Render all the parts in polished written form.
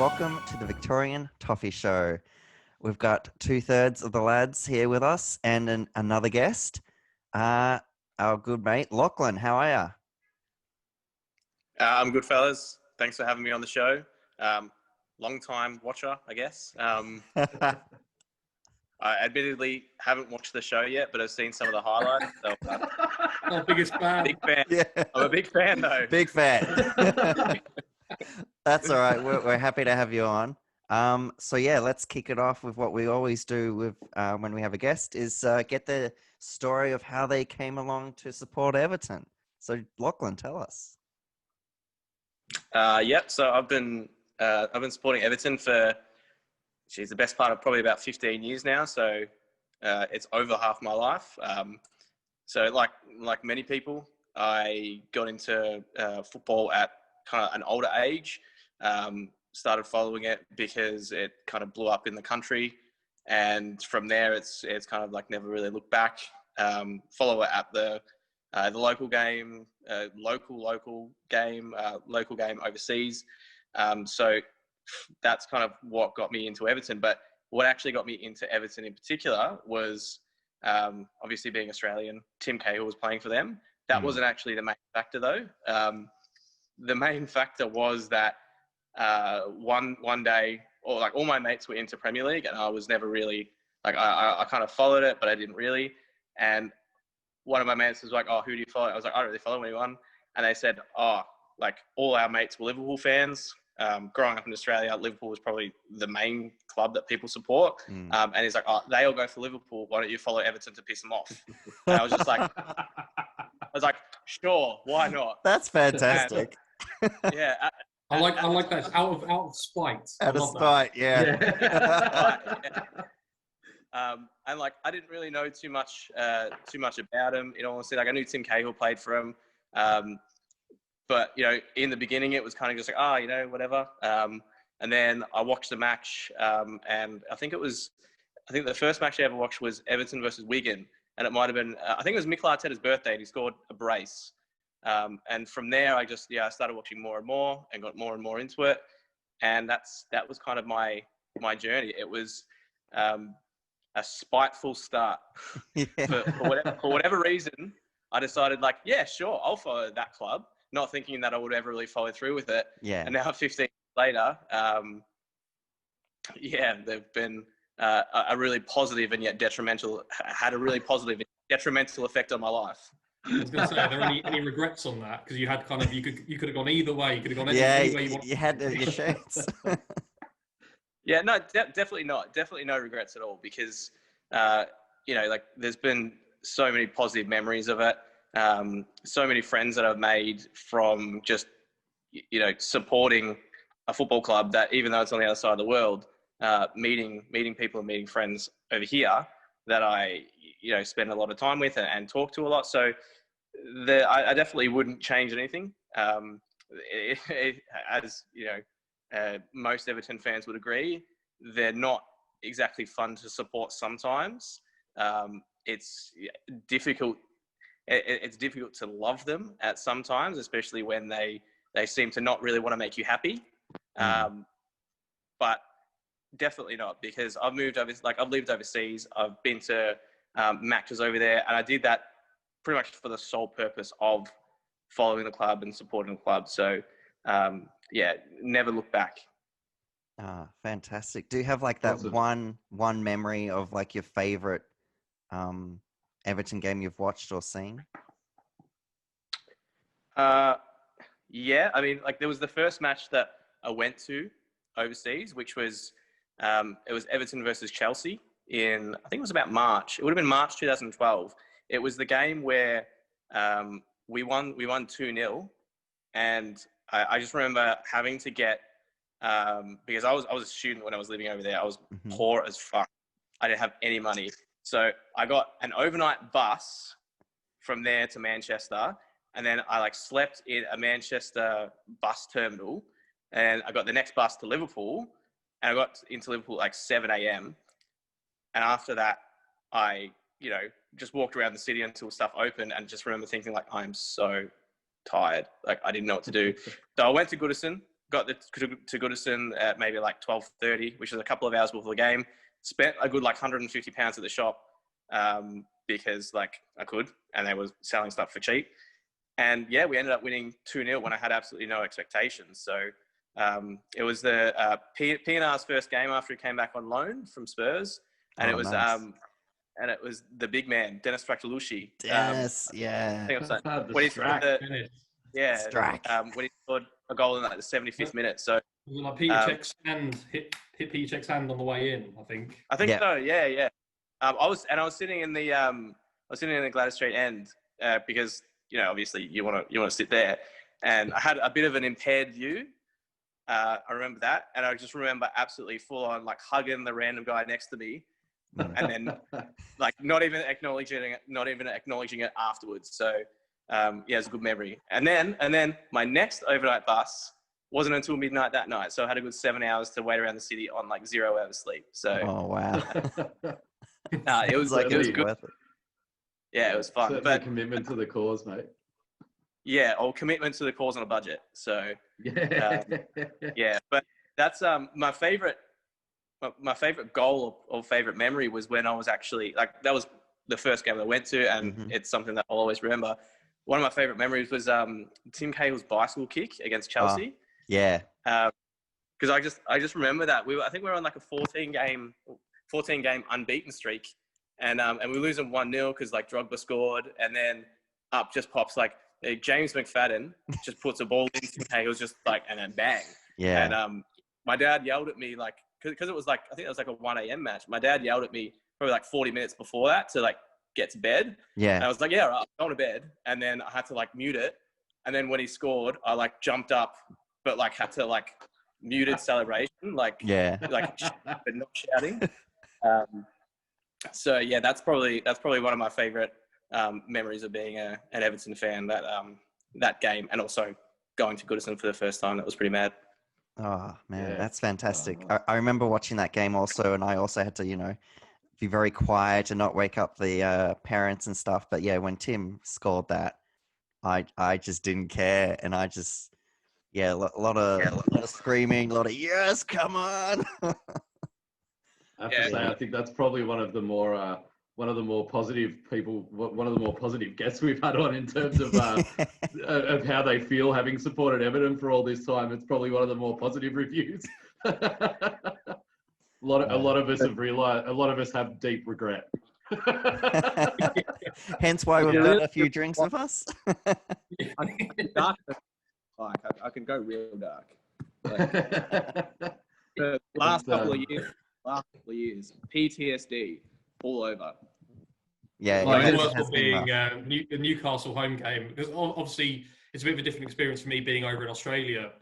welcome to the Victorian Toffee Show. We've got 2/3 of the lads here with us and another guest, our good mate, Lachlan. How are you? I'm good, fellas. Thanks for having me on the show. Long time watcher, I guess. I admittedly haven't watched the show yet, but I've seen some of the highlights. So, Our biggest fan. big fan. Yeah. I'm a big fan, though. Big fan. That's all right. We're happy to have you on. So yeah, let's kick it off with what we always do with when we have a guest is get the story of how they came along to support Everton. So Lachlan, tell us. So I've been supporting Everton for the best part of probably about 15 years now. So it's over half my life. So like many people, I got into football at kind of an older age. Started following it because it kind of blew up in the country, and from there it's kind of like never really looked back. Follow it at the local game, local game overseas. So that's kind of what got me into Everton. But what actually got me into Everton in particular was obviously being Australian. Tim Cahill was playing for them. That wasn't actually the main factor, though. The main factor was that one day, or like all my mates were into Premier League, and I was never really like I kind of followed it, but I didn't really. And one of my mates was like, "Oh, who do you follow?" I was like, "I don't really follow anyone." And they said, "Oh, like all our mates were Liverpool fans. Growing up in Australia, Liverpool was probably the main club that people support." And he's like, "Oh, they all go for Liverpool. Why don't you follow Everton to piss them off?" And I was just like, "Sure, why not?" That's fantastic. And, yeah. I like that. Out of spite. Out of spite, yeah. And like I didn't really know too much about him. In all honesty, like I knew Tim Cahill played for him, but you know, in the beginning it was kind of just like whatever. And then I watched the match, and I think the first match I ever watched was Everton versus Wigan, and it might have been I think it was Mikel Arteta's birthday, and he scored a brace. And from there, I started watching more and more and got more and more into it. And that was kind of my journey. It was a spiteful start. Yeah. For whatever reason, I decided like, yeah, sure, I'll follow that club, not thinking that I would ever really follow through with it. Yeah. And now 15 years later, they've been a really positive and yet detrimental, had a really positive and detrimental effect on my life. I was going to say, are there any regrets on that? Because you had kind of you could have gone either way. You could have gone any way you wanted. You had your chance. Yeah, no, definitely not. Definitely no regrets at all because, like there's been so many positive memories of it. So many friends that I've made from just, supporting a football club that even though it's on the other side of the world, meeting people and meeting friends over here that I, spend a lot of time with and talk to a lot. So I definitely wouldn't change anything. As most Everton fans would agree, they're not exactly fun to support sometimes. It's difficult. It's difficult to love them at sometimes, especially when they seem to not really want to make you happy. But definitely not, because I've lived overseas. I've been to matches over there, and I did that pretty much for the sole purpose of following the club and supporting the club. So, never look back. Fantastic. Do you have like that Awesome. one memory of like your favorite Everton game you've watched or seen? Yeah, I mean, like there was the first match that I went to overseas, which was it was Everton versus Chelsea in, I think it was about March. It would have been March 2012. It was the game where we won 2-0, and I just remember having to get because I was a student when I was living over there. I was poor as fuck. I didn't have any money, so I got an overnight bus from there to Manchester, and then I slept in a Manchester bus terminal, and I got the next bus to Liverpool, and I got into Liverpool at 7 a.m. And after that, I just walked around the city until stuff opened, and just remember thinking I'm so tired. I didn't know what to do. So I went to Goodison, got to Goodison at maybe like 12:30, which is a couple of hours before the game. Spent a good like £150 at the shop because like I could, and they were selling stuff for cheap. And yeah, we ended up winning 2-0 when I had absolutely no expectations. So it was the PNR's first game after he came back on loan from Spurs, and it was the big man Dennis Stractalucci. Dennis, I think yeah. it was when he scored when he scored a goal in like the 75th minute. So like Peter Cech's hand hit Peter Cech's hand on the way in, I think. I think so. Yeah. I was sitting in the Gladys Street end because obviously you want to sit there, and I had a bit of an impaired view. I remember that, and I just remember absolutely full on like hugging the random guy next to me, and then like not even acknowledging it afterwards. So it's a good memory. And then my next overnight bus wasn't until midnight that night, so I had a good 7 hours to wait around the city on like 0 hours sleep. So oh wow. it was like it was good. worth it. Yeah, it was fun. Certainly but commitment to the cause, mate. Yeah, or commitment to the cause on a budget. So yeah, but that's my favorite goal or favorite memory was when I was actually like that was the first game I went to, and it's something that I'll always remember. One of my favorite memories was Tim Cahill's bicycle kick against Chelsea. Yeah. Because I just remember that I think we were on like a 14 game unbeaten streak, and we were losing 1-0 because like Drogba scored, and then up just pops like James McFadden just puts a ball in Tim Cahill's just like and then bang. Yeah. And my dad yelled at me like because it was like I think it was like a 1 a.m. match. My dad yelled at me probably like 40 minutes before that to like get to bed. Yeah. And I was like, yeah, right, I'm going to bed. And then I had to like mute it. And then when he scored, I like jumped up, but like had to like muted celebration, like but not shouting. So yeah, that's probably one of my favorite memories of being an Everton fan. That game, and also going to Goodison for the first time. That was pretty mad. Oh man, that's fantastic. I remember watching that game also, and I also had to be very quiet and not wake up the parents and stuff. But yeah, when Tim scored that, I just didn't care, and I just a lot of screaming, a lot of yes, come on. I have to say, I think that's probably one of the more positive people, one of the more positive guests we've had on in terms of of how they feel having supported Everton for all this time. It's probably one of the more positive reviews. A lot of us have realized. A lot of us have deep regret. Hence why we've got a few drinks with us. Dark, I can go real dark. Like, the last couple of years, PTSD all over. Yeah, like worse for being the Newcastle home game, because obviously it's a bit of a different experience for me being over in Australia,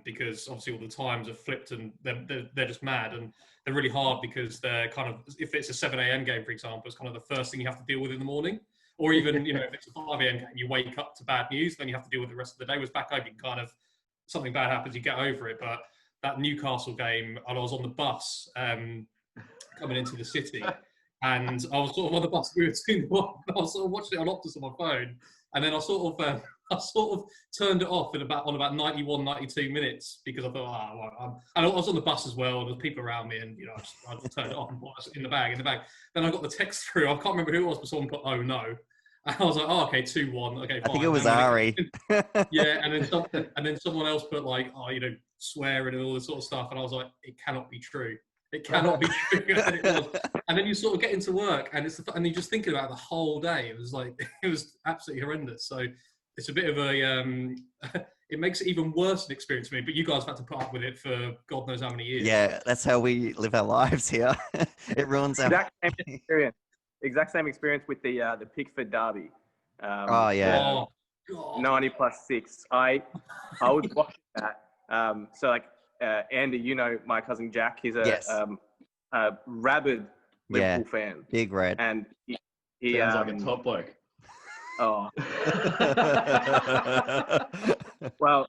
because obviously all the times have flipped and they're just mad, and they're really hard because they're kind of, if it's a 7 a.m. game, for example, it's kind of the first thing you have to deal with in the morning. Or even, if it's a 5 a.m. game, you wake up to bad news, then you have to deal with the rest of the day. Whereas back home, you can kind of, something bad happens, you get over it. But that Newcastle game, and I was on the bus coming into the city, and I was sort of on the bus, we were doing I was sort of watching it on Optus on my phone, and then I sort of turned it off on about 91, 92 minutes because I thought, and I was on the bus as well, and there's people around me, and I just turned it off and put it in the bag. Then I got the text through. I can't remember who it was, but someone put, "Oh no," and I was like, "Oh, okay, 2-1, okay, fine." I think it was Ari. Yeah, and then someone else put like, "Oh, swearing and all this sort of stuff," and I was like, "It cannot be true. It cannot be true." And it was. And then you sort of get into work, and and you're just thinking about it the whole day. It was absolutely horrendous. So it's a bit of a it makes it even worse an experience for me. But you guys have had to put up with it for God knows how many years. Yeah, that's how we live our lives here. It ruins our exact same experience with the Pickford derby. Oh yeah. 90+6. I was watching that. So like Andy, my cousin Jack, he's a rabid Liverpool fan. Big red. And he sounds like a top bloke. Oh. Well,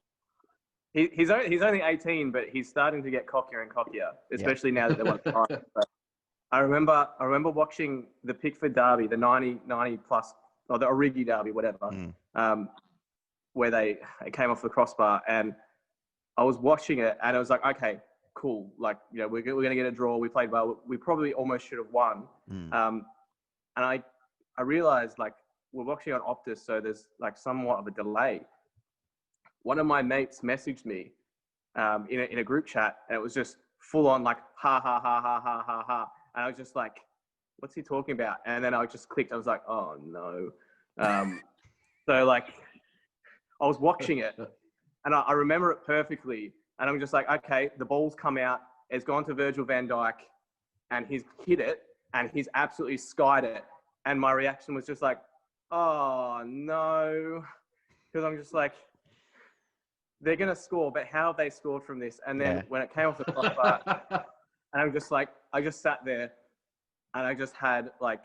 he's only 18, but he's starting to get cockier and cockier, especially now that they won the title. But I remember watching the Pickford derby, the 90 plus, or the Origi derby, whatever, where they came off the crossbar, and I was watching it and I was like, okay, cool. Like, you know, we're going to get a draw. We played well. We probably almost should have won. And I realized, like, we're watching on Optus, so there's like somewhat of a delay. One of my mates messaged me in a group chat, and it was just full on like, ha, ha, ha, ha, ha, ha, ha. And I was just like, what's he talking about? And then I just clicked. I was like, oh, no. So, like, I was watching it, and I remember it perfectly. And I'm just like, okay, the ball's come out. It's gone to Virgil van Dijk, and he's hit it, and he's absolutely skied it. And my reaction was just like, oh, no. Because I'm just like, they're going to score, but how have they scored from this? And then when it came off the crossbar, and I'm just like, I just sat there, and I just had like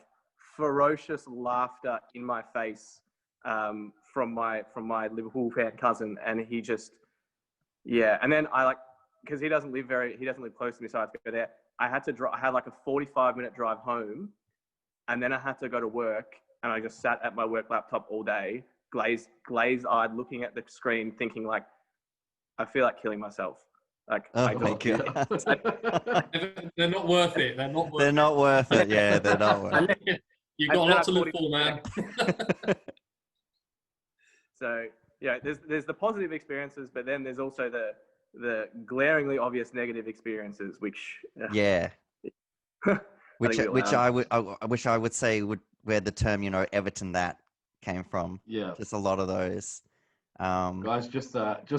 ferocious laughter in my face from my Liverpool fan cousin. And he just, and then I like, because he doesn't live close to me, so I have to go there. I had like a 45-minute drive home, and then I had to go to work, and I just sat at my work laptop all day, glazed-eyed, looking at the screen, thinking like, I feel like killing myself. Like, my God. They're not worth it. They're not worth They're not worth it. Yeah, they're not worth it. You've got a lot to live for, man. So, yeah, there's the positive experiences, but then there's also the glaringly obvious negative experiences, which which I would say where the term, you know, Everton that came from. Yeah. Just a lot of those. Guys, just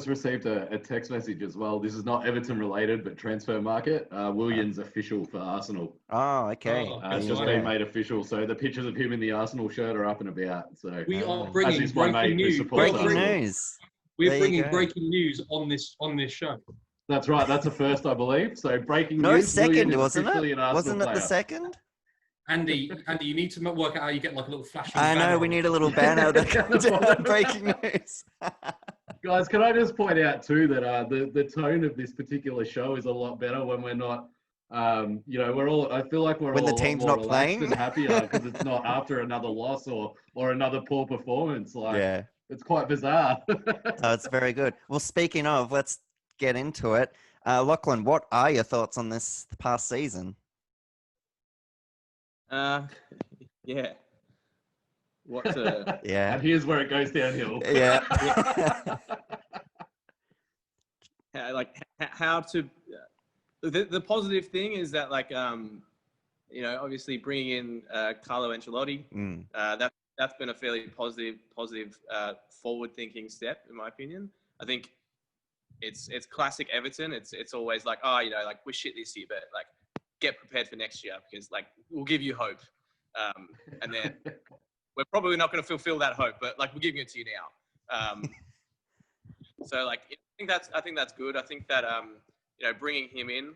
received a text message as well. This is not Everton related, but transfer market. Williams official for Arsenal. Oh, okay. It's just been made official. So the pictures of him in the Arsenal shirt are up and about. So we are bringing breaking news. Breaking news. We're bringing breaking news on this show. That's right. That's a first, I believe. So breaking news. No second, wasn't it? Wasn't it the second? Andy, you need to work out how you get like a little flash. I know, we need a little banner that comes out breaking news. Guys, can I just point out too that the tone of this particular show is a lot better when we're not, you know, I feel like we're when all the team's a lot more not playing and happier because it's not after another loss or another poor performance. Like, it's quite bizarre. It's very good. Well, speaking of, let's get into it. Lachlan, what are your thoughts on this past season? What? And here's where it goes downhill. How to? The positive thing is that, like, you know, obviously bringing in Carlo Ancelotti, that's been a fairly positive, forward-thinking step, in my opinion. I think it's classic Everton. It's always like, oh, you know, like, we're shit this year, but like, get prepared for next year because, like, we'll give you hope, and then we're probably not going to fulfill that hope, but like, we're giving it to you now. So, like, I think that's good. I think that you know, bringing him in,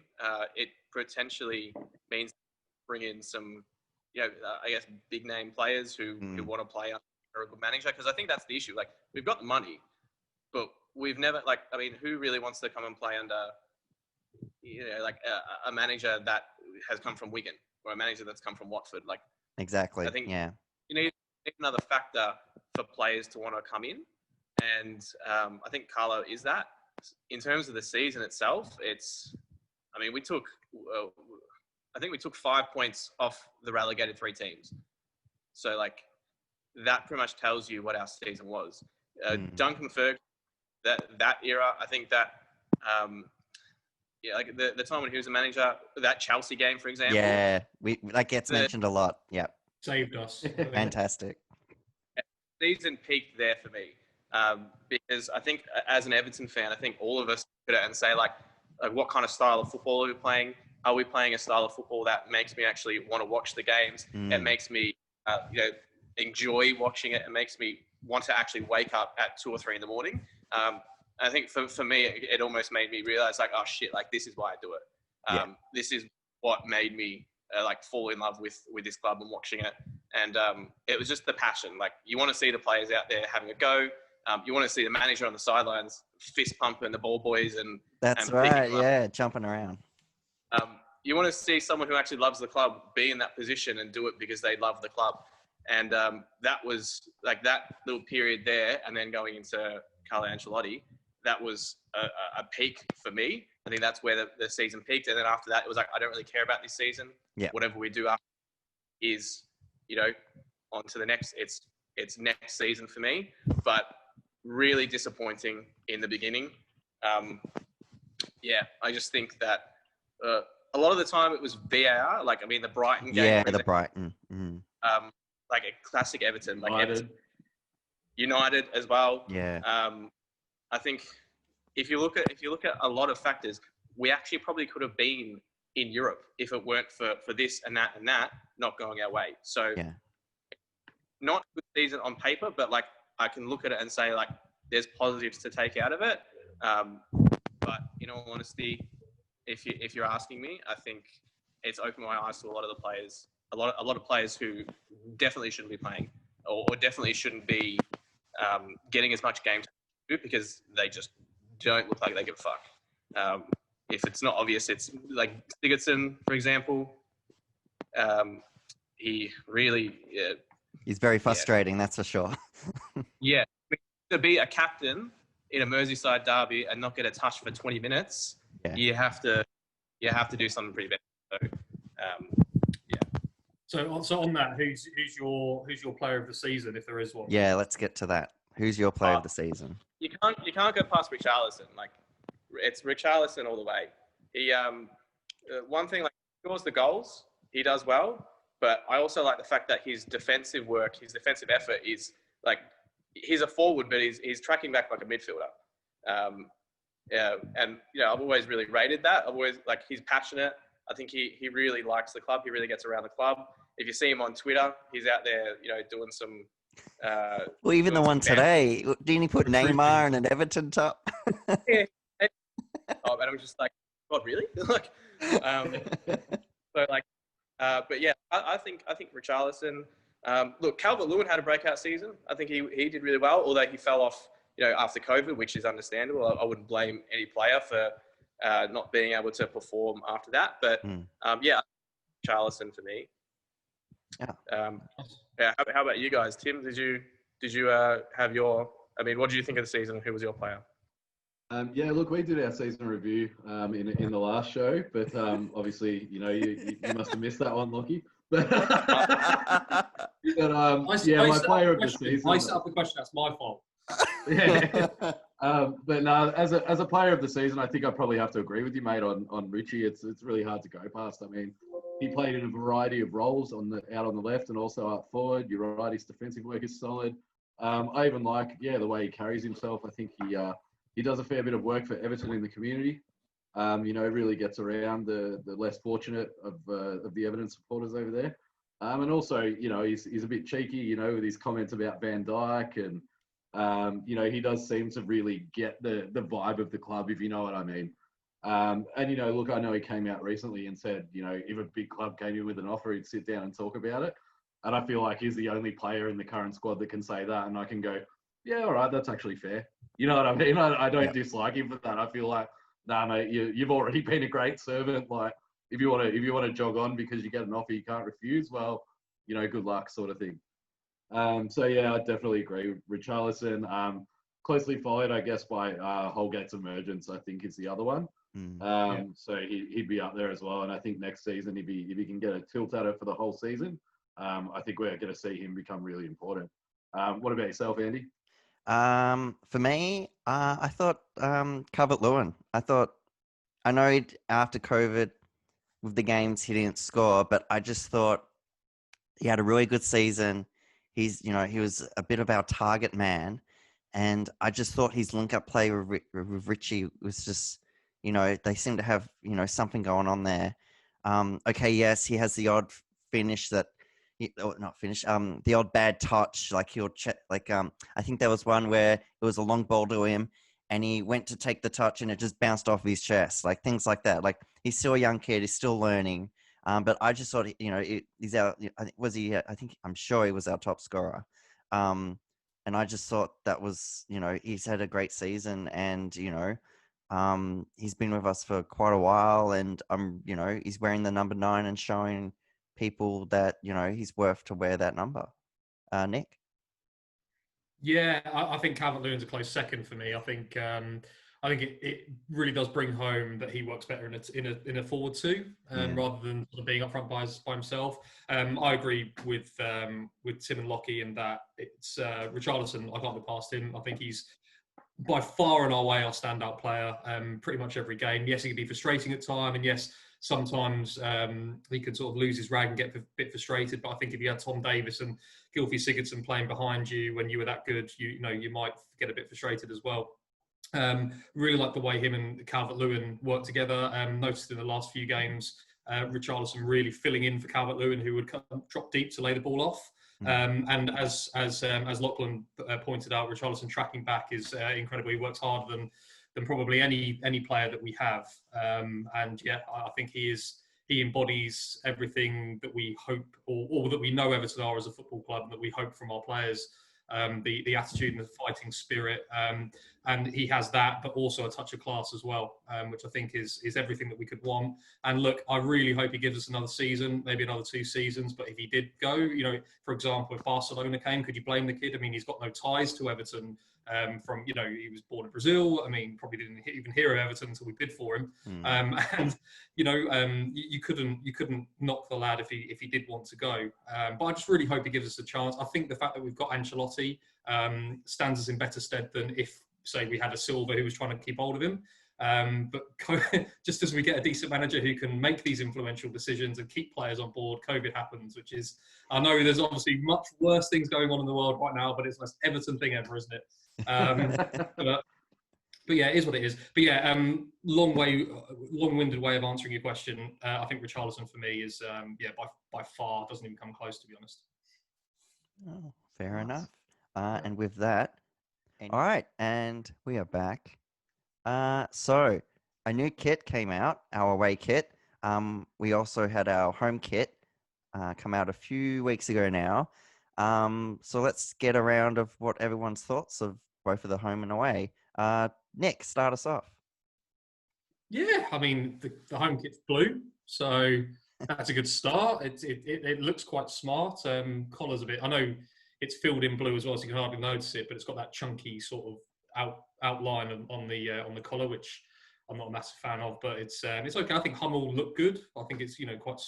it potentially means bring in some, you know, I guess big name players who want to play under a good manager, because I think that's the issue. Like, we've got the money, but we've never, like, I mean, who really wants to come and play under, you know, like a manager that has come from Wigan or a manager that's come from Watford? Like, exactly. I think you need another factor for players to want to come in, and I think Carlo is that. In terms of the season itself, I mean, I think we took 5 points off the relegated 3 teams. So, like, that pretty much tells you what our season was. Duncan Ferguson, that era, I think that, like the time when he was a manager, that Chelsea game, for example. Yeah, that gets mentioned a lot. Yeah. Saved us. Fantastic. Season peaked there for me. Because I think as an Everton fan, I think all of us look at it and say, like, what kind of style of football are we playing? Are we playing a style of football that makes me actually want to watch the games? It makes me, you know, enjoy watching it. It makes me want to actually wake up at 2 or 3 in the morning. I think for me, it almost made me realize, like, oh shit, like, this is why I do it. This is what made me like fall in love with this club and watching it. And it was just the passion. Like, you want to see the players out there having a go. You want to see the manager on the sidelines fist pumping the ball boys and right, jumping around. You want to see someone who actually loves the club be in that position and do it because they love the club. And that was like that little period there, and then going into Carlo Ancelotti, that was a peak for me. I think that's where the season peaked. And then after that, it was like, I don't really care about this season. Yeah. Whatever we do after is, on to the next. It's next season for me. But really disappointing in the beginning. I just think that a lot of the time it was VAR. Like, I mean, the Brighton game. Yeah, for the example, Brighton. Mm. like a classic Everton. Like United. United as well. Yeah. I think if you look at a lot of factors, we actually probably could have been in Europe if it weren't for this and that not going our way. So Yeah. not a good season on paper, but like I can look at it and say like there's positives to take out of it. But in all honesty, if you're asking me, I think it's opened my eyes to a lot of the players, a lot of players who definitely shouldn't be playing or definitely shouldn't be getting as much game time because they just don't look like they give a fuck. If it's not obvious, it's like Sigurdsson, for example. He really, He's very frustrating, that's for sure. to be a captain in a Merseyside derby and not get a touch for 20 minutes, you have to do something pretty bad. So on that, who's your player of the season if there is one? Yeah, let's get to that. Who's your player of the season? You can't go past Richarlison. Like it's Richarlison all the way. He one thing, like he scores the goals, he does well, but I also like the fact that his defensive work, his defensive effort is like he's a forward, but he's tracking back like a midfielder. And I've always really rated that. I've always like he's passionate. I think he really likes the club. He really gets around the club. If you see him on Twitter, he's out there, doing some. Well, even the one today, didn't he put Neymar in an Everton top? Yeah. Oh, and I'm just like, God, really? Like, so like, but yeah, I think Richarlison. Look, Calvert-Lewin had a breakout season. I think he did really well, although he fell off, after COVID, which is understandable. I wouldn't blame any player for not being able to perform after that. But Richarlison for me. Yeah. How about you guys, Tim? Did you have your? I mean, what did you think of the season? Who was your player? Look, we did our season review in the last show, but obviously, you must have missed that one, Lockie. But my player of the season. I set up the question. That's my fault. Yeah. But no, as a player of the season, I think I probably have to agree with you, mate, on Richie. It's really hard to go past. I mean, he played in a variety of roles out on the left and also up forward. You're right, his defensive work is solid. I even like, the way he carries himself. I think he does a fair bit of work for Everton in the community. Really gets around the less fortunate of the Everton supporters over there. And also, he's a bit cheeky, with his comments about Van Dijk and, he does seem to really get the vibe of the club, if you know what I mean. Look, I know he came out recently and said, if a big club came in with an offer, he'd sit down and talk about it. And I feel like he's the only player in the current squad that can say that. And I can go, yeah, all right, that's actually fair. You know what I mean? I don't dislike him for that. I feel like, nah, mate, you've already been a great servant. Like, if you want to jog on because you get an offer you can't refuse, well, good luck, sort of thing. I definitely agree with Richarlison. Closely followed, I guess, by Holgate's emergence, I think is the other one. So he'd be up there as well. And I think next season, if he can get a tilt at it for the whole season, I think we're going to see him become really important. What about yourself, Andy? For me, I thought Calvert-Lewin. I know after COVID with the games he didn't score, but I just thought he had a really good season. He was a bit of our target man, and I just thought his link-up play with Richie was just, they seem to have, something going on there. Okay, yes, he has the odd finish the odd bad touch, like he'll check, I think there was one where it was a long ball to him and he went to take the touch and it just bounced off his chest, like things like that. Like, he's still a young kid, he's still learning. But I just thought, he's our, I'm sure he was our top scorer. And I just thought that was, he's had a great season and, he's been with us for quite a while and, he's wearing the number 9 and showing people that, he's worth to wear that number. Nick? Yeah, I think Calvert-Lewin's a close second for me. I think it really does bring home that he works better in a forward two, rather than sort of being up front by himself. I agree with Tim and Lockie in that it's Richarlison. I can't look past him. I think he's by far and away our standout player. Pretty much every game. Yes, he can be frustrating at time, and yes, sometimes he can sort of lose his rag and get a bit frustrated. But I think if you had Tom Davis and Gylfi Sigurdsson playing behind you when you were that good, you know you might get a bit frustrated as well. Really like the way him and Calvert-Lewin work together. Noticed in the last few games, Richarlison really filling in for Calvert-Lewin, who would drop deep to lay the ball off. And as Lachlan pointed out, Richarlison tracking back is incredible. He works harder than probably any player that we have. And yeah, I think he embodies everything that we hope or that we know Everton are as a football club, and that we hope from our players. The attitude and the fighting spirit, and he has that, but also a touch of class as well, which I think is everything that we could want. And look, I really hope he gives us another season, maybe another 2 seasons. But if he did go, you know, for example, if Barcelona came, could you blame the kid? I mean, he's got no ties to Everton. From, you know, he was born in Brazil. I mean, probably didn't even hear of Everton until we bid for him. And you know, you couldn't knock the lad if he did want to go. But I just really hope he gives us a chance. I think the fact that we've got Ancelotti stands us in better stead than if, say, we had a Silva who was trying to keep hold of him. But just as we get a decent manager who can make these influential decisions and keep players on board, COVID happens, which is, I know there's obviously much worse things going on in the world right now, but it's the most Everton thing ever, isn't it? But yeah, it is what it is. But yeah, long-winded way of answering your question. I think Richarlison for me is, by far doesn't even come close, to be honest. Oh, fair enough. And with that, all right, and we are back. So a new kit came out, our away kit. We also had our home kit come out a few weeks ago now. So let's get a round of what everyone's thoughts of both of the home and away. Nick, start us off. Yeah, I mean, the home kit's blue, so that's a good start. It looks quite smart. Collar's a bit, I know it's filled in blue as well, so you can hardly notice it, but it's got that chunky sort of outline on the collar, which I'm not a massive fan of, but it's okay. I think Hummel looked good. I think it's, you know, quite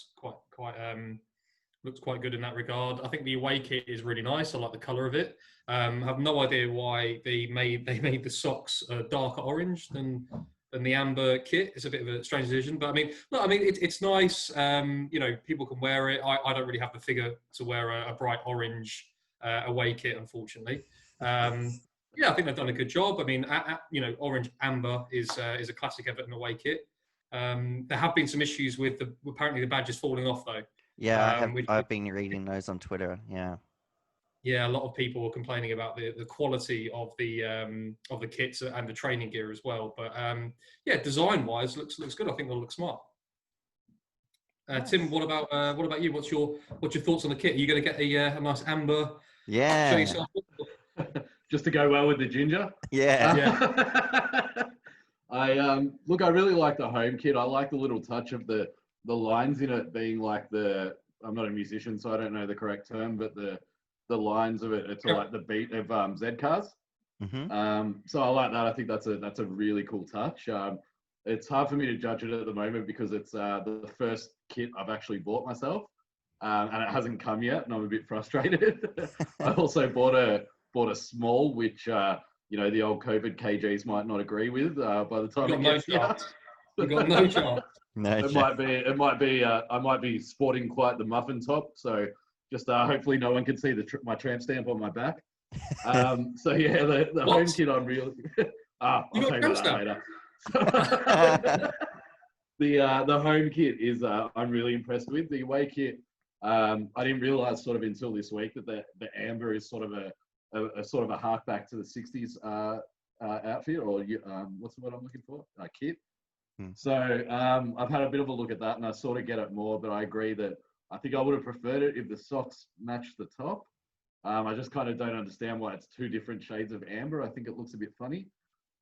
looks quite good in that regard. I think the away kit is really nice. I like the colour of it. I have no idea why they made the socks darker orange than the amber kit. It's a bit of a strange decision, but I mean, look, I mean, it's nice. You know, people can wear it. I don't really have the figure to wear a bright orange away kit, unfortunately. Yeah, I think they've done a good job. I mean, you know, orange amber is a classic Everton away kit. There have been some issues with apparently the badge is falling off though. Yeah, I've been reading those on Twitter. Yeah. Yeah, a lot of people were complaining about the quality of the kits and the training gear as well. But yeah, design wise, looks good. I think they'll look smart. Nice. Tim, what about you? What's your thoughts on the kit? Are you going to get a nice amber? Yeah. Show yourself? Just to go well with the ginger. Yeah. I I really like the home kit. I like the little touch of the lines in it being like I'm not a musician, so I don't know the correct term, but the lines of it, it's like the beat of Z cars. Mm-hmm. So I like that. I think that's a really cool touch. It's hard for me to judge it at the moment because it's the first kit I've actually bought myself, and it hasn't come yet, and I'm a bit frustrated. I also bought a small, which you know, the old COVID KGs might not agree with by the time it gets here. You've got no chance. It might be. I might be sporting quite the muffin top, so just hopefully no one can see my tramp stamp on my back. So yeah, the home kit I'm really. I'll tell you about that later. The home kit is I'm really impressed with. The away kit, I didn't realise sort of until this week that the amber is sort of a sort of a hark back to the 60s outfit, or what's the word I'm looking for? Kit. So I've had a bit of a look at that, and I sort of get it more. But I agree that I think I would have preferred it if the socks matched the top. I just kind of don't understand why it's 2 different shades of amber. I think it looks a bit funny.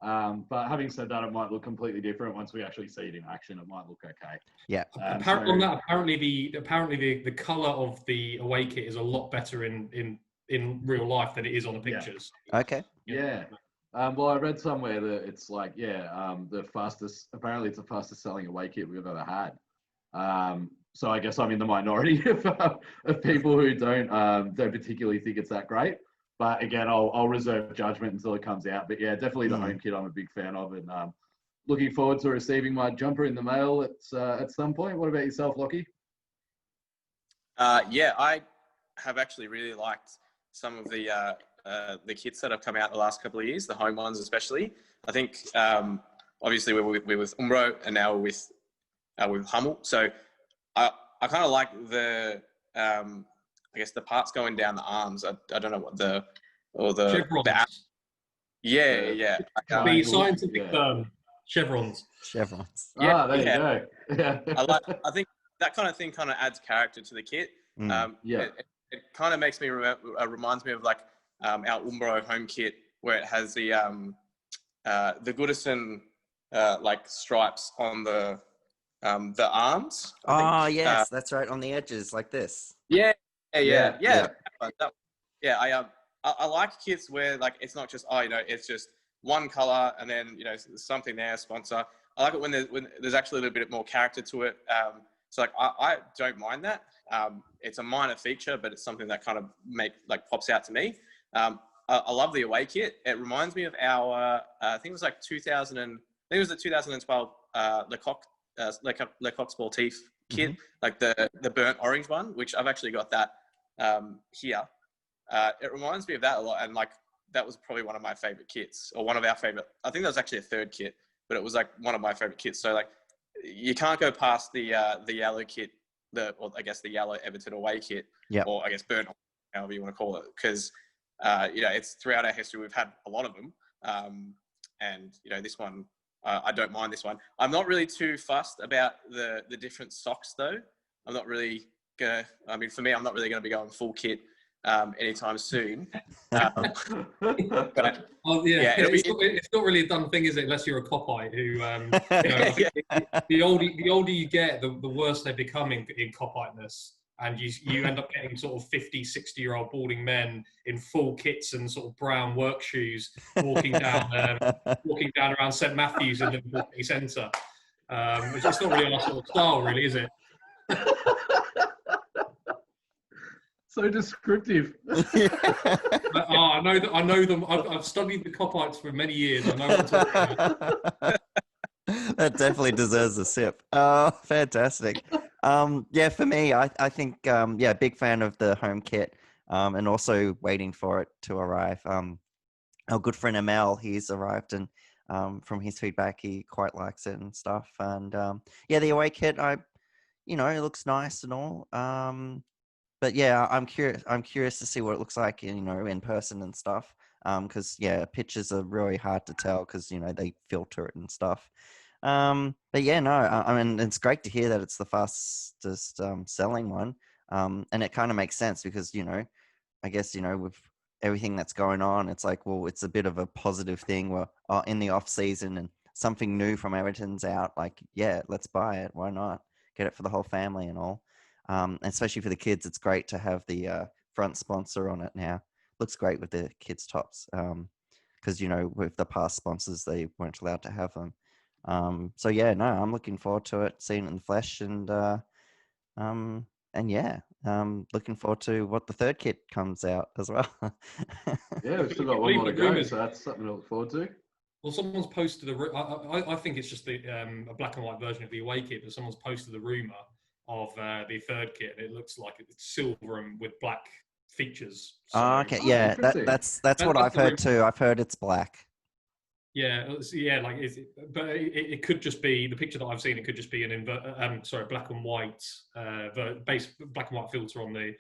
But having said that, it might look completely different once we actually see it in action. It might look okay. Yeah. Apparently the colour of the away kit is a lot better in in real life than it is on the Yeah. pictures. Okay. Yeah. Well, I read somewhere that it's like, apparently it's the fastest selling away kit we've ever had. So I guess I'm in the minority of people who don't particularly think it's that great. But again, I'll reserve judgment until it comes out. But yeah, definitely the home kit I'm a big fan of, and looking forward to receiving my jumper in the mail at some point. What about yourself, Lockie? Yeah, I have actually really liked some of the kits that have come out the last couple of years, the home ones especially. I think obviously we're with Umbro and now we're with Hummel. So I kind of like the I guess the parts going down the arms. I don't know what the Chevrons. Yeah. The scientific term, chevrons. Chevrons. There you go. Yeah. I think that kind of thing kind of adds character to the kit. It kind of makes me reminds me of like our Umbro home kit where it has the Goodison like stripes on the arms. Oh, yes, that's right, on the edges like this. Yeah. Yeah. I like kits where like it's not just it's just one color and then something there, sponsor. I like it when there's actually a little bit more character to it. So like I don't mind that. It's a minor feature, but it's something that kind of pops out to me. I love the away kit. It reminds me of our I think it was like 2000 and I think it was the 2012 Lecoq Sportif kit, like the burnt orange one, which I've actually got that here. It reminds me of that a lot, and like that was probably one of my favorite kits, or one of our favorite. I think that was actually a third kit, but it was like one of my favorite kits. So like you can't go past the yellow kit, or I guess the yellow Everton away kit, or I guess burnt, however you want to call it, because it's throughout our history we've had a lot of them, and this one. I don't mind this one. I'm not really too fussed about the different socks though. I'm not really for me, I'm not really gonna be going full kit anytime soon. It's not really a done thing, is it? Unless you're a copite who, the older you get, the worse they become in copiteness. And you end up getting sort of 50, 60-year-old balding men in full kits and sort of brown work shoes walking down around St Matthew's in Liverpool City Centre. It's just not really our sort of style, really, is it? So descriptive. I know them. I've studied the copites for many years. I know what to talking about. That definitely deserves a sip. Oh, fantastic. For me, I think, big fan of the home kit, and also waiting for it to arrive. Our good friend Amel, he's arrived, and from his feedback, he quite likes it and stuff. And the away kit, it looks nice and all. But yeah, I'm curious to see what it looks like, in person and stuff. Because pictures are really hard to tell because they filter it and stuff. But yeah, no, I mean, it's great to hear that it's the fastest selling one. And it kind of makes sense because, I guess, with everything that's going on, it's like, well, it's a bit of a positive thing. We're in the off season and something new from Everton's out. Like, yeah, let's buy it. Why not? Get it for the whole family and all. Especially for the kids, it's great to have the front sponsor on it now. Looks great with the kids' tops. Because, with the past sponsors, they weren't allowed to have them. I'm looking forward to it, seeing it in the flesh, and looking forward to what the third kit comes out as well. We've still got one more to go, so that's something to look forward to. Well, someone's posted I think it's just a black and white version of the away kit, but someone's posted the rumor of the third kit. It looks like it's silver and with black features. So, okay, yeah, that's what I've heard too. I've heard it's black. Yeah, like it could just be the picture that I've seen. It could just be an black and white base black and white filter on the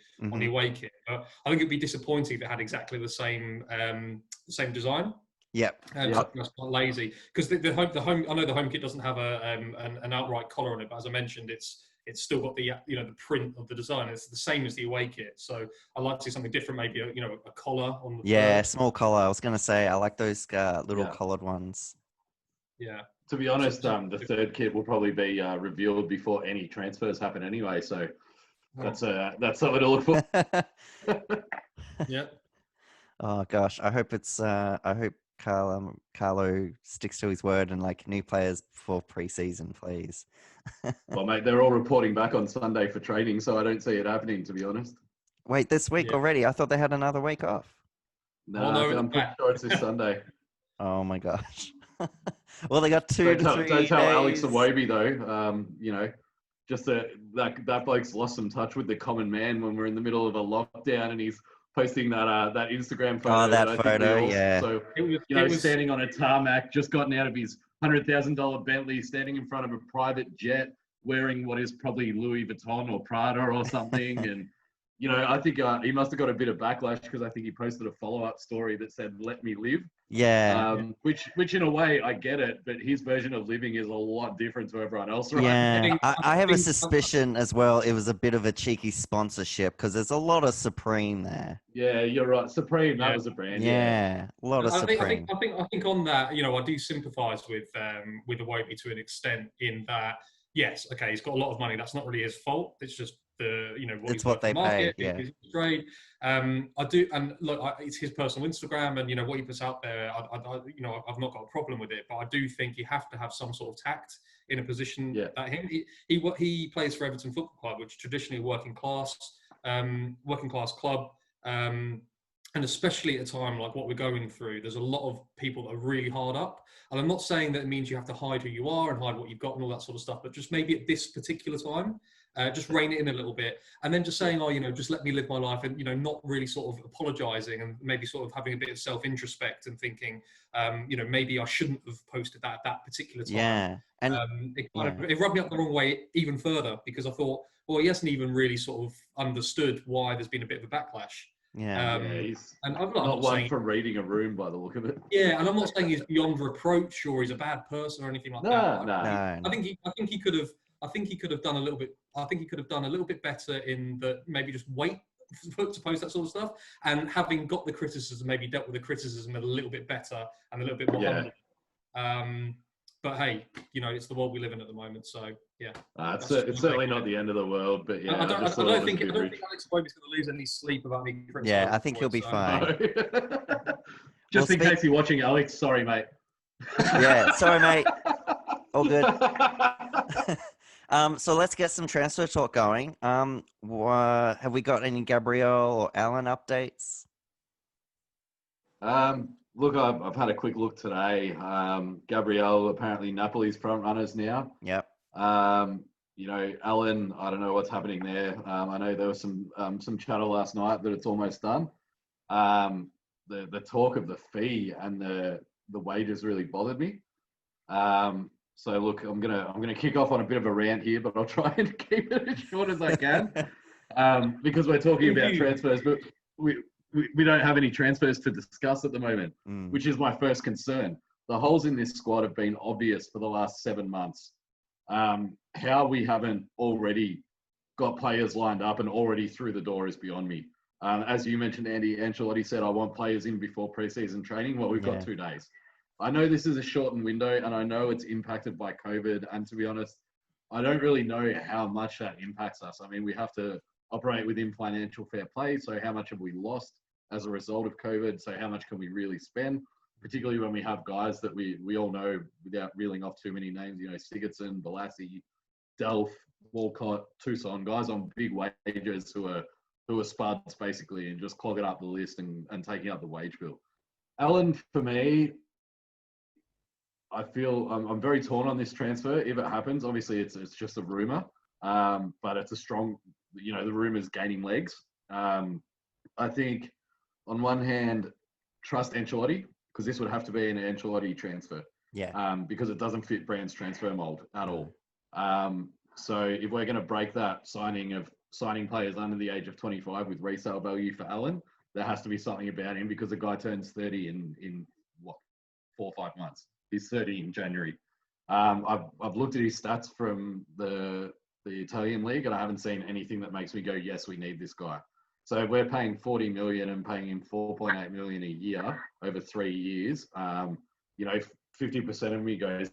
away kit. But I think it'd be disappointing if it had exactly the same design. Yep. That's quite lazy because the home. I know the home kit doesn't have an outright collar on it, but as I mentioned, it's still got the the print of the design. It's the same as the away kit. So I'd like to see something different, maybe a collar on the third. Small collar. I was going to say I like those little collared ones. Yeah. To be honest, the third kit will probably be revealed before any transfers happen anyway. So That's something to look for. Yeah. Oh gosh, I hope I hope Carlo sticks to his word and like new players for preseason, please. Well, mate, they're all reporting back on Sunday for training, so I don't see it happening, to be honest. Wait, this week Yeah. already? I thought they had another week off. No, no, I'm pretty sure it's this Sunday. Oh my gosh. Well, they got 2 to 3 Don't tell Alex days. Iwobi though. Just that bloke's lost some touch with the common man when we're in the middle of a lockdown, and he's posting that Instagram photo. Oh, that I think photo, we all yeah. So It was standing on a tarmac, just gotten out of his $100,000 Bentley, standing in front of a private jet, wearing what is probably Louis Vuitton or Prada or something, and. I think he must have got a bit of backlash because I think he posted a follow-up story that said "Let me live," Yeah. which in a way I get it, but his version of living is a lot different to everyone else, right? Yeah, I have a think- suspicion as well. It was a bit of a cheeky sponsorship because there's a lot of Supreme there. Yeah, you're right. Supreme, that Yeah. was a brand. Yeah, a lot of I Supreme. think on that, I do sympathise with Iwobi to an extent in that, yes, okay, he's got a lot of money. That's not really his fault. It's just what It's he's what worth they in the market, pay, yeah. his trade. I do, and look, it's his personal Instagram, and what he puts out there. I've not got a problem with it, but I do think you have to have some sort of tact in a position that he plays for Everton Football Club, which is traditionally a working class club. And especially at a time like what we're going through, there's a lot of people that are really hard up. And I'm not saying that it means you have to hide who you are and hide what you've got and all that sort of stuff, but just maybe at this particular time, just rein it in a little bit. And then just saying, just let me live my life, and, not really sort of apologizing and maybe sort of having a bit of self-introspect and thinking, maybe I shouldn't have posted that at that particular time. Yeah. And it rubbed me up the wrong way even further because I thought, well, he hasn't even really sort of understood why there's been a bit of a backlash. Yeah. He's and I'm not one saying, for reading a room by the look of it. Yeah, and I'm not saying he's beyond reproach or he's a bad person or anything like that. No. I think he could have done a little bit. I think he could have done a little bit better in that. Maybe just wait to post that sort of stuff, and having got the criticism, maybe dealt with the criticism a little bit better and a little bit more humble. But hey, it's the world we live in at the moment. So yeah, it's certainly not the end of the world. But yeah, I don't think Alex Iwobi's going to lose any sleep about me. Yeah, I think he'll be fine. Just in case you're watching, Alex. Sorry, mate. Yeah, sorry, mate. All good. So let's get some transfer talk going. Have we got any Gabriel or Alan updates? Look, I've had a quick look today. Gabriel, apparently Napoli's front runners now. Yep. Alan, I don't know what's happening there. I know there was some chatter last night that it's almost done. The talk of the fee and the wages really bothered me. So look, I'm gonna kick off on a bit of a rant here, but I'll try and keep it as short as I can, because we're talking about transfers, but we don't have any transfers to discuss at the moment, which is my first concern. The holes in this squad have been obvious for the last 7 months. How we haven't already got players lined up and already through the door is beyond me. As you mentioned, Andy, Ancelotti said, I want players in before preseason training. Well, we've got 2 days. I know this is a shortened window and I know it's impacted by COVID. And to be honest, I don't really know how much that impacts us. I mean, we have to operate within financial fair play. So how much have we lost as a result of COVID? So how much can we really spend? Particularly when we have guys that we all know, without reeling off too many names, Sigurdsson, Balassi, Delph, Walcott, Tucson, guys on big wages who are spuds basically and just clogging up the list and taking up the wage bill. Alan, for me, I feel I'm very torn on this transfer. If it happens, obviously it's just a rumor, but it's a strong, the rumor's gaining legs. I think on one hand, trust Ancelotti, because this would have to be an Ancelotti transfer. Yeah. Because it doesn't fit Brand's transfer mold at all. So if we're going to break that signing players under the age of 25 with resale value for Alan, there has to be something about him because the guy turns 30 in 4 or 5 months. He's 30 in January. I've looked at his stats from the Italian league and I haven't seen anything that makes me go, yes, we need this guy. So if we're paying 40 million and paying him 4.8 million a year over 3 years, 50% of me goes,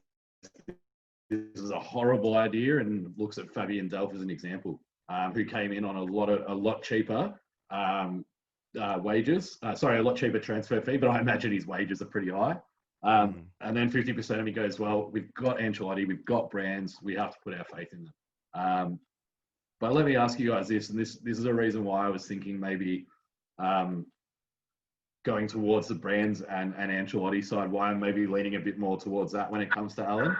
this is a horrible idea, and looks at Fabian Delph as an example. who came in on a lot cheaper wages. Sorry, a lot cheaper transfer fee, but I imagine his wages are pretty high. And then 50% of me goes, well, we've got Ancelotti, we've got brands, we have to put our faith in them. But let me ask you guys this, and this is a reason why I was thinking maybe going towards the brands and Ancelotti side, why I'm maybe leaning a bit more towards that when it comes to Alan.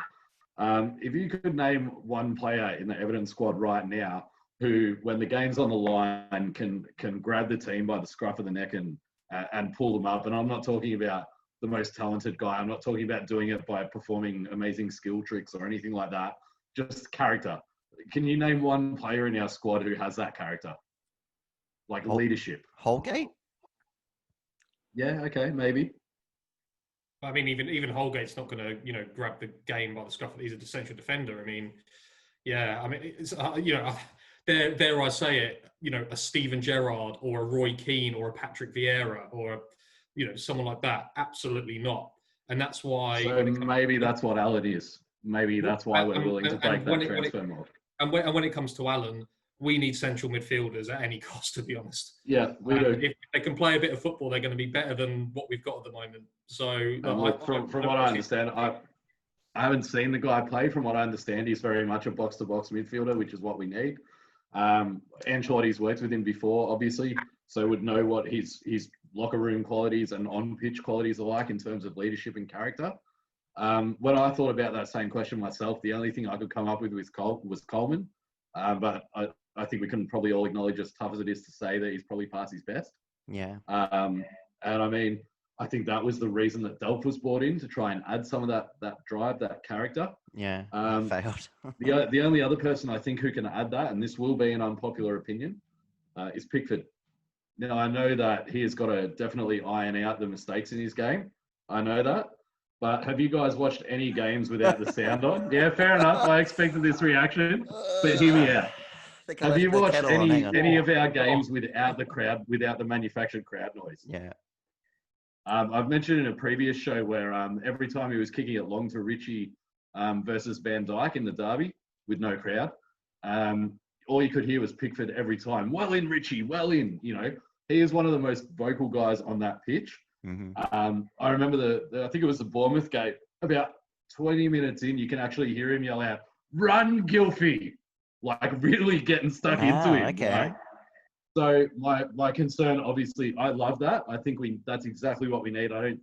If you could name one player in the Everton squad right now who, when the game's on the line, can grab the team by the scruff of the neck and pull them up. And I'm not talking about the most talented guy. I'm not talking about doing it by performing amazing skill tricks or anything like that. Just character. Can you name one player in our squad who has that character? Like leadership. Holgate? Yeah, okay, maybe. I mean, even Holgate's not going to, grab the game by the scruff. He's a central defender. I mean, yeah. I mean, it's dare I say it, a Steven Gerrard or a Roy Keane or a Patrick Vieira or someone like that. Absolutely not. And that's why. So maybe that's what Alan is. Maybe that's why we're willing to break that transfer mold. And when it comes to Alan, we need central midfielders at any cost, to be honest. Yeah, we do. If they can play a bit of football, they're going to be better than what we've got at the moment. So, from what I understand, I haven't seen the guy play. From what I understand, he's very much a box-to-box midfielder, which is what we need. Ancelotti's worked with him before, obviously, so would know what his locker room qualities and on-pitch qualities are like in terms of leadership and character. When I thought about that same question myself, the only thing I could come up with was Coleman. But I think we can probably all acknowledge, as tough as it is to say, that he's probably past his best. Yeah. And I mean, I think that was the reason that Delph was brought in, to try and add some of that drive, that character. Yeah. Failed. The only other person I think who can add that, and this will be an unpopular opinion, is Pickford. Now, I know that he has got to definitely iron out the mistakes in his game. I know that. But have you guys watched any games without the sound on? Yeah, fair enough. I expected this reaction, but hear me out. Have you watched any of our games without the crowd, without the manufactured crowd noise? Yeah. I've mentioned in a previous show where every time he was kicking it long to Richie versus Van Dijk in the derby with no crowd, all you could hear was Pickford every time. Well in, Richie, well in. He is one of the most vocal guys on that pitch. Mm-hmm. I remember I think it was the Bournemouth game. About 20 minutes in, you can actually hear him yell out, "Run, Gylfi!" Like really getting stuck into him. Okay. Right? So my concern, obviously, I love that. I think that's exactly what we need. I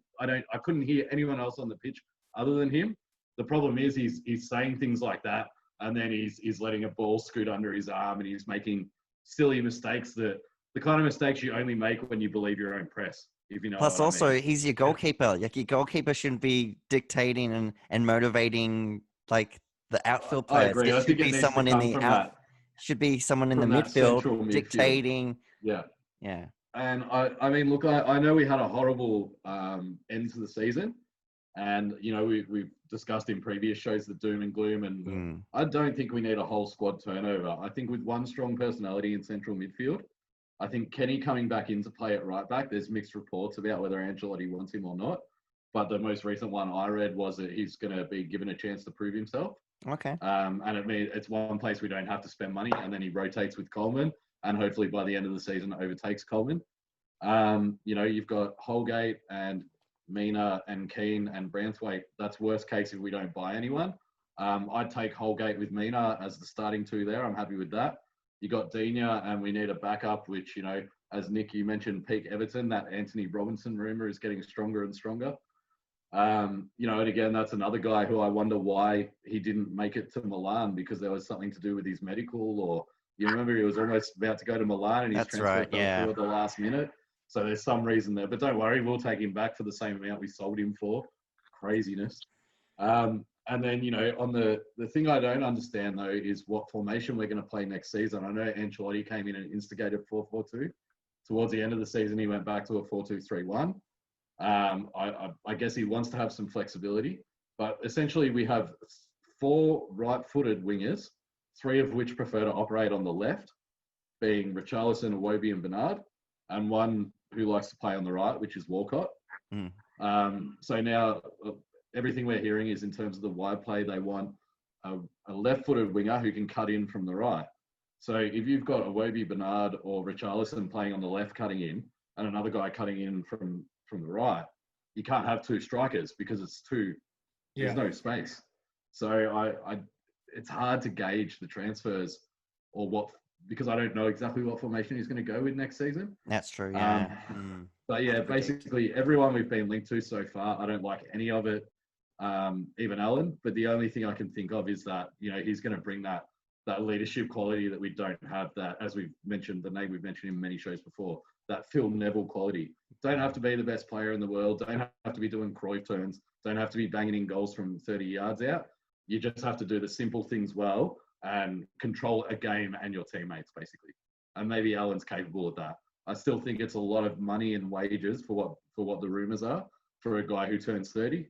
couldn't hear anyone else on the pitch other than him. The problem is he's saying things like that, and then he's letting a ball scoot under his arm, and he's making silly mistakes, the kind of mistakes you only make when you believe your own press. If you know. Plus, what also, I mean. he's your goalkeeper. Like, your goalkeeper shouldn't be dictating and motivating like the outfield players. I agree. It should be someone in the should be someone in the midfield dictating. Yeah. Yeah. And I mean, look, I know we had a horrible end to the season, and we've discussed in previous shows the doom and gloom, and I don't think we need a whole squad turnover. I think with one strong personality in central midfield, I think Kenny coming back into play at right back, there's mixed reports about whether Ancelotti wants him or not. But the most recent one I read was that he's going to be given a chance to prove himself. Okay. And it's one place we don't have to spend money. And then he rotates with Coleman, and hopefully by the end of the season overtakes Coleman. You've got Holgate and Mina and Keane and Branthwaite. That's worst case if we don't buy anyone. I'd take Holgate with Mina as the starting two there. I'm happy with that. You got Dina, and we need a backup, which, as Nick, you mentioned, peak Everton, that Anthony Robinson rumour is getting stronger and stronger. And again, that's another guy who I wonder why he didn't make it to Milan, because there was something to do with his medical, or you remember he was almost about to go to Milan and his transfer fell through at the last minute. So there's some reason there, but don't worry, we'll take him back for the same amount we sold him for. Craziness. And then, on the thing I don't understand, though, is what formation we're going to play next season. I know Ancelotti came in and instigated 4-4-2. Towards the end of the season, he went back to a 4-2-3-1. I guess he wants to have some flexibility. But essentially, we have 4 right-footed wingers, 3 of which prefer to operate on the left, being Richarlison, Iwobi, and Bernard, and 1 who likes to play on the right, which is Walcott. So now everything we're hearing is, in terms of the wide play, they want a left-footed winger who can cut in from the right. So if you've got a Wobie Bernard or Richarlison playing on the left cutting in and another guy cutting in from the right, you can't have two strikers because there's no space. So it's hard to gauge the transfers because I don't know exactly what formation he's going to go with next season. That's true, yeah. But yeah, basically everyone we've been linked to so far, I don't like any of it, even Alan. But the only thing I can think of is that, he's going to bring that leadership quality that we don't have, that, as we've mentioned, the name we've mentioned in many shows before, that Phil Neville quality. Don't have to be the best player in the world. Don't have to be doing Cruyff turns. Don't have to be banging in goals from 30 yards out. You just have to do the simple things well and control a game and your teammates, basically. And maybe Alan's capable of that. I still think it's a lot of money and wages for what the rumours are for a guy who turns 30.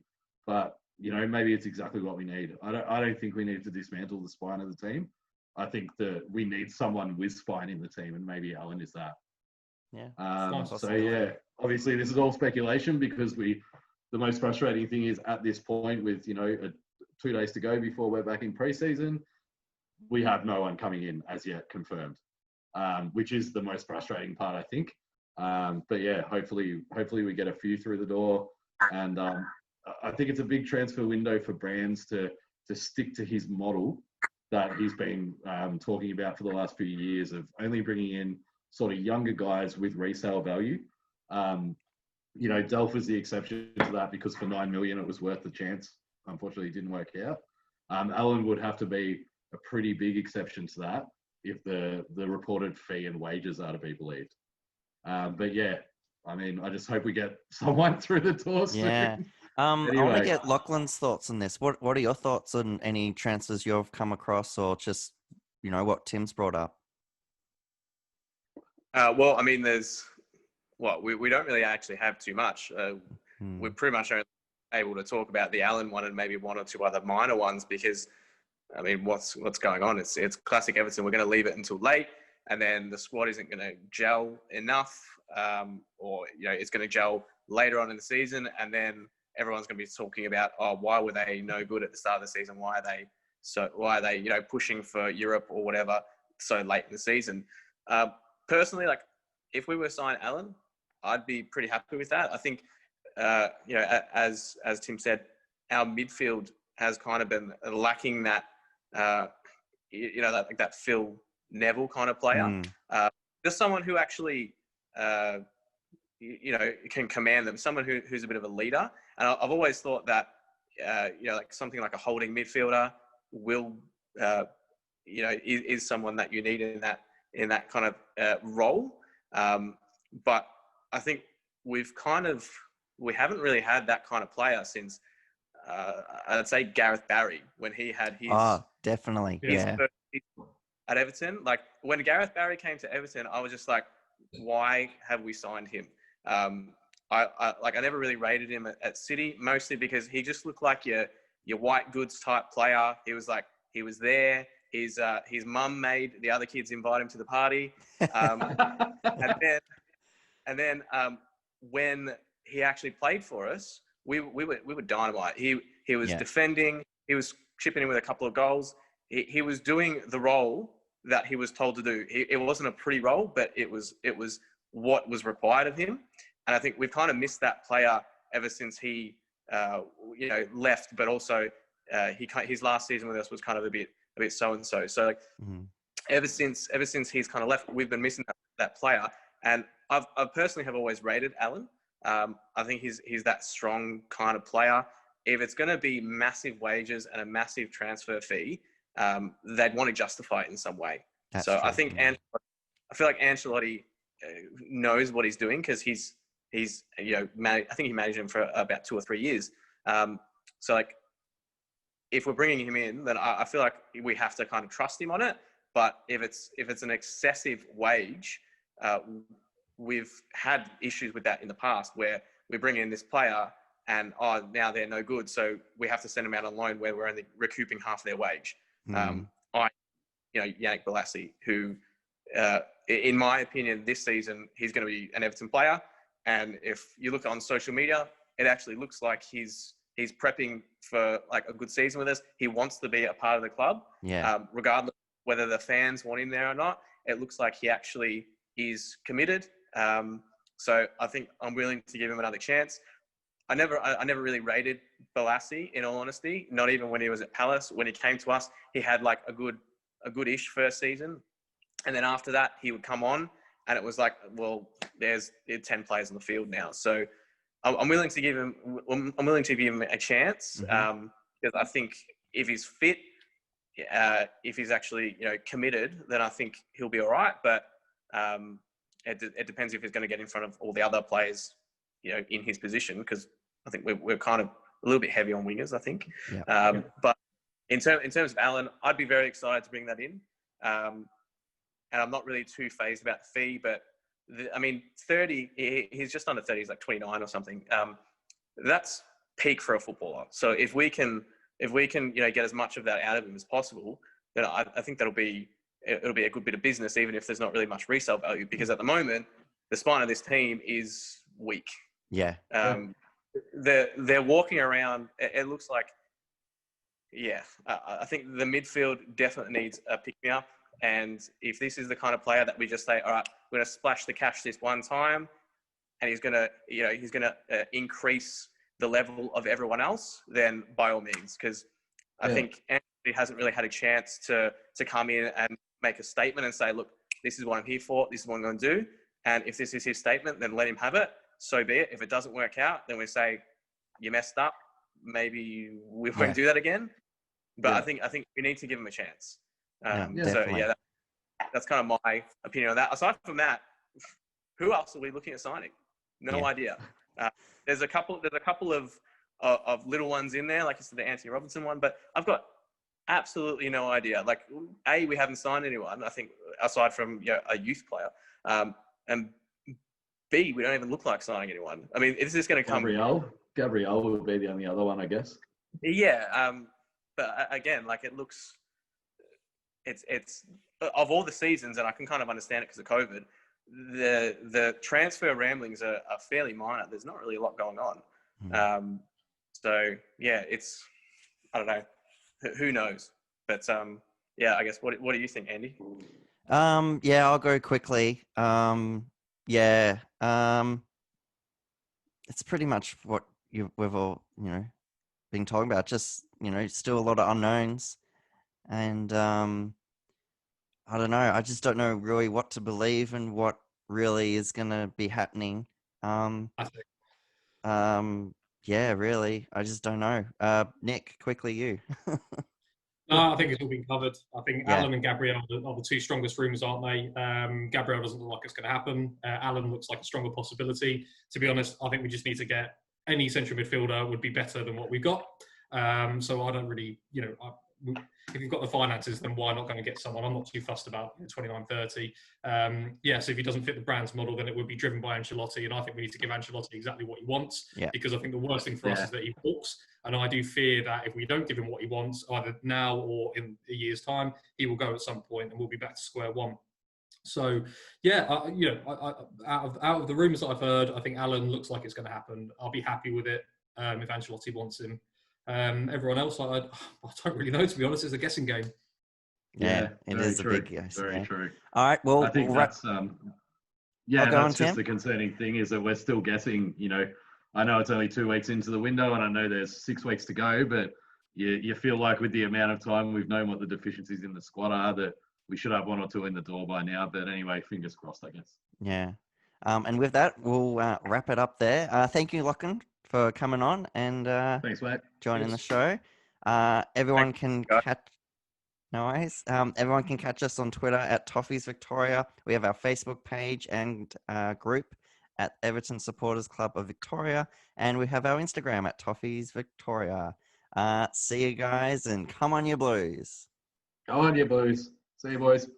But, maybe it's exactly what we need. I don't think we need to dismantle the spine of the team. I think that we need someone with spine in the team, and maybe Alan is that. Yeah. So yeah, obviously this is all speculation because the most frustrating thing is at this point with 2 days to go before we're back in preseason, we have no one coming in as yet confirmed, which is the most frustrating part, I think. But yeah, hopefully we get a few through the door, and I think it's a big transfer window for Brands to stick to his model that he's been talking about for the last few years of only bringing in sort of younger guys with resale value. Delph was the exception to that because for 9 million it was worth the chance. Unfortunately, it didn't work out. Allen would have to be a pretty big exception to that if the reported fee and wages are to be believed. But yeah, I just hope we get someone through the door soon. Yeah. I want Anyway. to get Lachlan's thoughts on this. What are your thoughts on any transfers you've come across, or just what Tim's brought up? Well, there's we don't really actually have too much. We're pretty much only able to talk about the Allen one and maybe one or two other minor ones because, what's going on? It's classic Everton. We're going to leave it until late, and then the squad isn't going to gel enough, or it's going to gel later on in the season, and then everyone's going to be talking about, why were they no good at the start of the season? Why are they pushing for Europe or whatever so late in the season? Personally, if we were to sign Allen, I'd be pretty happy with that. I think, as Tim said, our midfield has kind of been lacking that, that Phil Neville kind of player. Just someone who actually, can command them. Someone who's a bit of a leader. And I've always thought that, something like a holding midfielder will, is someone that you need in that kind of role. But I think we haven't really had that kind of player since, I'd say Gareth Barry, when he had his... Oh, definitely, yeah. First season at Everton. When Gareth Barry came to Everton, I was just like, why have we signed him? I never really rated him at City, mostly because he just looked like your white goods type player. He was there. His mum made the other kids invite him to the party. And then when he actually played for us, we were dynamite. He was defending. He was chipping in with a couple of goals. He was doing the role that he was told to do. It wasn't a pretty role, but it was what was required of him. And I think we've kind of missed that player ever since he left. But also his last season with us was kind of a bit so-and-so. So ever since he's kind of left, we've been missing that player. And I personally have always rated Allen. I think he's that strong kind of player. If it's going to be massive wages and a massive transfer fee, they'd want to justify it in some way. That's so true. I feel like Ancelotti knows what he's doing because he's I think he managed him for about 2 or 3 years. So if we're bringing him in, then I feel like we have to kind of trust him on it. But if it's an excessive wage, we've had issues with that in the past where we bring in this player and now they're no good, so we have to send them out on loan where we're only recouping half their wage. Yannick Bolasie, who, in my opinion, this season he's going to be an Everton player, and if you look on social media, it actually looks like he's prepping for a good season with us. He wants to be a part of the club, regardless of whether the fans want him there or not, it looks like he actually is committed. So I think I'm willing to give him another chance. I never really rated Balassi, in all honesty, not even when he was at Palace. When he came to us, he had like a good-ish first season. And then after that, he would come on and it was like, well, there's 10 players on the field now. So I'm willing to give him a chance because I think if he's fit, if he's actually, committed, then I think he'll be all right. But it depends if he's going to get in front of all the other players, in his position, because I think we're kind of a little bit heavy on wingers, I think. Yeah. But in terms of Alan, I'd be very excited to bring that in. And I'm not really too phased about the fee, but 30, he's just under 30, he's like 29 or something. That's peak for a footballer. So if we can, get as much of that out of him as possible, then I think it'll be a good bit of business, even if there's not really much resale value, because at the moment, the spine of this team is weak. Yeah. They're walking around. It looks like, I think the midfield definitely needs a pick-me-up. And if this is the kind of player that we just say, all right, we're going to splash the cash this one time, and he's going to increase the level of everyone else, then by all means, because I think Anthony hasn't really had a chance to come in and make a statement and say, look, this is what I'm here for. This is what I'm going to do. And if this is his statement, then let him have it. So be it. If it doesn't work out, then we say, you messed up. Maybe we won't do that again. But I think we need to give him a chance. That's kind of my opinion on that. Aside from that, who else are we looking at signing? No idea. There's a couple of little ones in there, like you said, the Anthony Robinson one, but I've got absolutely no idea. Like, A, we haven't signed anyone, I think, aside from a youth player. And B, we don't even look like signing anyone. I mean, is this going to come? Gabriel would be the only other one, I guess. Yeah. But again, like, it looks, it's of all the seasons, and I can kind of understand it because of COVID, the transfer ramblings are fairly minor. There's not really a lot going on. So yeah, it's, I don't know, who knows? But I guess what do you think, Andy? I'll go quickly. It's pretty much what we've all, been talking about. Just, still a lot of unknowns. And I don't know. I just don't know really what to believe and what really is going to be happening. Really. I just don't know. Nick, quickly you. No, I think it's all been covered. I think Alan and Gabriel are the two strongest rumours, aren't they? Gabriel doesn't look like it's going to happen. Alan looks like a stronger possibility. To be honest, I think we just need to get any central midfielder would be better than what we've got. So I don't really, if you've got the finances, then why not going to get someone? I'm not too fussed about 29, 30. So if he doesn't fit the brand's model, then it would be driven by Ancelotti. And I think we need to give Ancelotti exactly what he wants, because I think the worst thing for us is that he walks. And I do fear that if we don't give him what he wants, either now or in a year's time, he will go at some point and we'll be back to square one. So, out of the rumours that I've heard, I think Alan looks like it's going to happen. I'll be happy with it if Ancelotti wants him. Everyone else, I don't really know, to be honest. It's a guessing game. It is a big guess. Very true. All right, well, I think that's that's just the concerning thing, is that we're still guessing. I know it's only 2 weeks into the window, and I know there's 6 weeks to go, but you feel like with the amount of time we've known what the deficiencies in the squad are, that we should have 1 or 2 in the door by now. But anyway, fingers crossed, I guess. Yeah. And with that, we'll wrap it up there. Thank you, Lachlan, for coming on and thanks, mate. Joining the show. Everyone can catch. No worries. Everyone can catch us on Twitter at Toffees Victoria. We have our Facebook page and group at Everton Supporters Club of Victoria, and we have our Instagram at Toffees Victoria. See you guys, and come on, you Blues. Come on, you Blues. See you, boys.